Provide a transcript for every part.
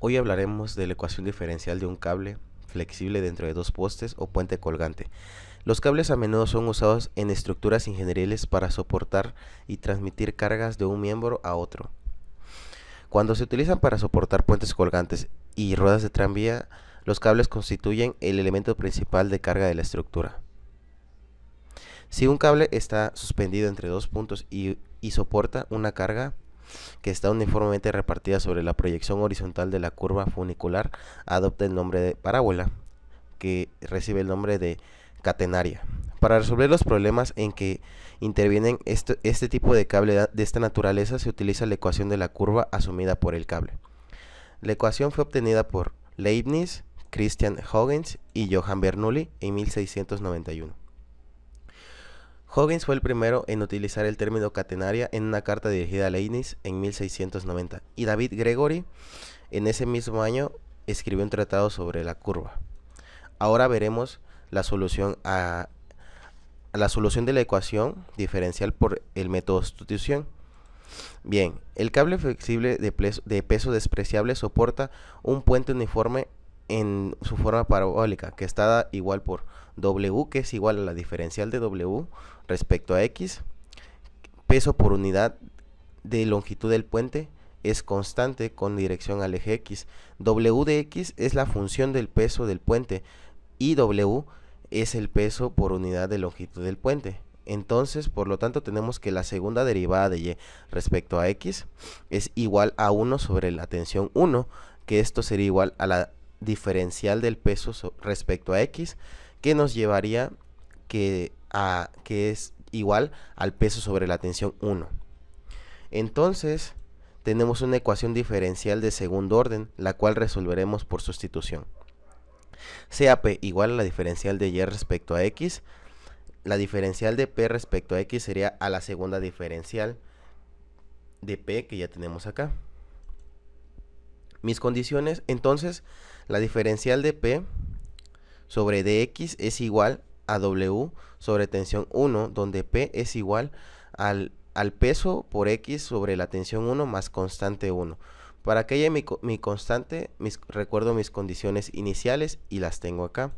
Hoy hablaremos de la ecuación diferencial de un cable flexible dentro de dos postes o puente colgante. Los cables a menudo son usados en estructuras ingenieriles para soportar y transmitir cargas de un miembro a otro. Cuando se utilizan para soportar puentes colgantes y ruedas de tranvía, los cables constituyen el elemento principal de carga de la estructura. Si un cable está suspendido entre dos puntos y soporta una carga que está uniformemente repartida sobre la proyección horizontal de la curva funicular, adopta el nombre de parábola, que recibe el nombre de catenaria. Para resolver los problemas en que intervienen este tipo de cable de esta naturaleza, se utiliza la ecuación de la curva asumida por el cable. La ecuación fue obtenida por Leibniz, Christian Huygens y Johann Bernoulli en 1691. Huygens fue el primero en utilizar el término catenaria en una carta dirigida a Leibniz en 1690, y David Gregory en ese mismo año escribió un tratado sobre la curva. Ahora veremos la solución de la ecuación diferencial por el método sustitución. Bien, el cable flexible de peso despreciable soporta un puente uniforme en su forma parabólica, que está igual por W, que es igual a la diferencial de W respecto a X. Peso por unidad de longitud del puente es constante con dirección al eje X. W de X es la función del peso del puente y W es el peso por unidad de longitud del puente. Entonces, por lo tanto, tenemos que la segunda derivada de Y respecto a X es igual a 1 sobre la tensión 1, que esto sería igual a la diferencial del peso respecto a X, que nos llevaría que es igual al peso sobre la tensión 1. Entonces, tenemos una ecuación diferencial de segundo orden, la cual resolveremos por sustitución. CAP igual a la diferencial de Y respecto a X. La diferencial de P respecto a X sería a la segunda diferencial de P que ya tenemos acá. Mis condiciones, entonces, la diferencial de P sobre dx es igual a W sobre tensión 1, donde P es igual al peso por X sobre la tensión 1 más constante 1. Para que haya mi constante, recuerdo mis condiciones iniciales y las tengo acá.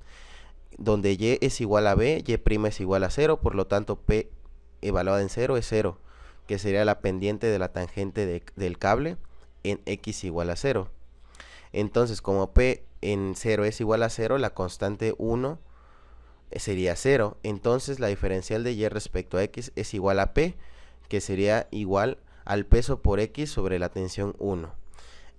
Donde Y es igual a B, Y' es igual a 0, por lo tanto P evaluada en 0 es 0, que sería la pendiente de la tangente del cable en X igual a 0. Entonces, como P en 0 es igual a 0, la constante 1 sería 0. Entonces, la diferencial de Y respecto a X es igual a P, que sería igual al peso por X sobre la tensión 1.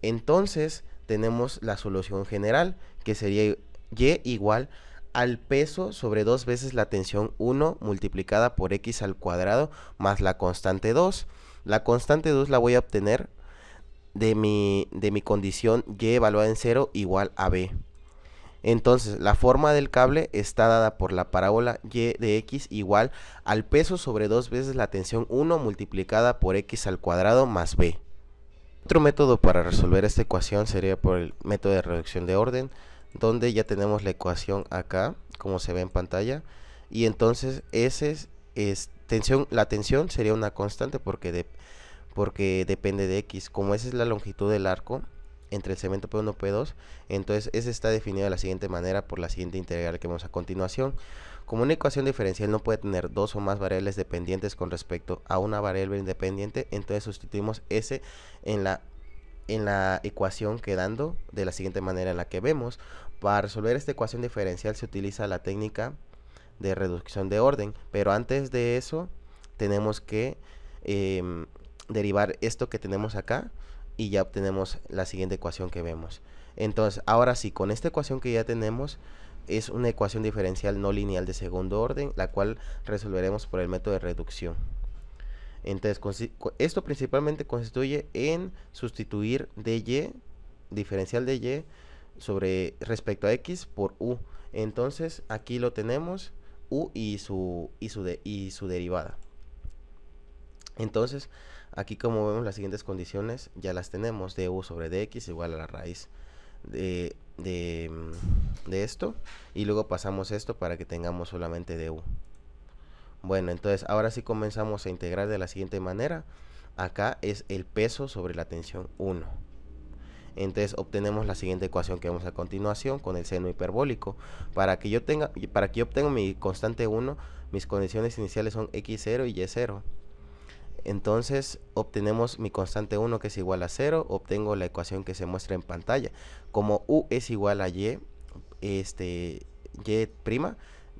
Entonces, tenemos la solución general, que sería Y igual al peso sobre 2 veces la tensión 1 multiplicada por X al cuadrado más la constante 2. La constante 2 la voy a obtener de mi condición Y evaluada en 0 igual a B. Entonces, la forma del cable está dada por la parábola Y de X igual al peso sobre 2 veces la tensión 1 multiplicada por X al cuadrado más B. Otro método para resolver esta ecuación sería por el método de reducción de orden, donde ya tenemos la ecuación acá, como se ve en pantalla, y entonces la tensión sería una constante porque depende de X. Como esa es la longitud del arco entre el segmento P1 y P2, entonces ese está definido de la siguiente manera por la siguiente integral que vemos a continuación. Como una ecuación diferencial no puede tener dos o más variables dependientes con respecto a una variable independiente, entonces sustituimos S en la ecuación, quedando de la siguiente manera en la que vemos. Para resolver esta ecuación diferencial se utiliza la técnica de reducción de orden, pero antes de eso tenemos que derivar esto que tenemos acá y ya obtenemos la siguiente ecuación que vemos. Entonces, ahora sí, con esta ecuación que ya tenemos, es una ecuación diferencial no lineal de segundo orden, la cual resolveremos por el método de reducción. Entonces, esto principalmente constituye en sustituir dy, diferencial de y, sobre respecto a x por u. Entonces, aquí lo tenemos, u y su derivada. Entonces, aquí como vemos las siguientes condiciones ya las tenemos: du sobre dx igual a la raíz de esto, y luego pasamos esto para que tengamos solamente du. Bueno, entonces ahora sí comenzamos a integrar de la siguiente manera. Acá es el peso sobre la tensión 1. Entonces obtenemos la siguiente ecuación que vemos a continuación con el seno hiperbólico. Para que yo obtenga mi constante 1, mis condiciones iniciales son x0 y y0. Entonces obtenemos mi constante 1 que es igual a 0, obtengo la ecuación que se muestra en pantalla. Como u es igual a y, y',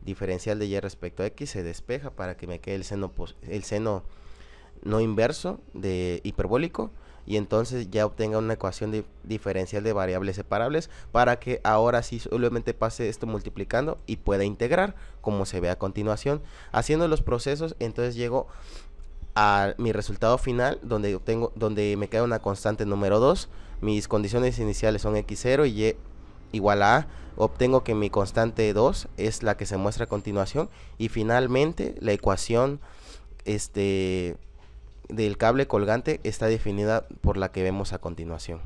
diferencial de y respecto a x se despeja para que me quede el seno no inverso de hiperbólico, y entonces ya obtenga una ecuación diferencial de variables separables para que ahora sí solamente pase esto multiplicando y pueda integrar como se ve a continuación. Haciendo los procesos, entonces llego a mi resultado final donde me queda una constante número 2, mis condiciones iniciales son x0 y y igual a a, obtengo que mi constante 2 es la que se muestra a continuación, y finalmente la ecuación del cable colgante está definida por la que vemos a continuación.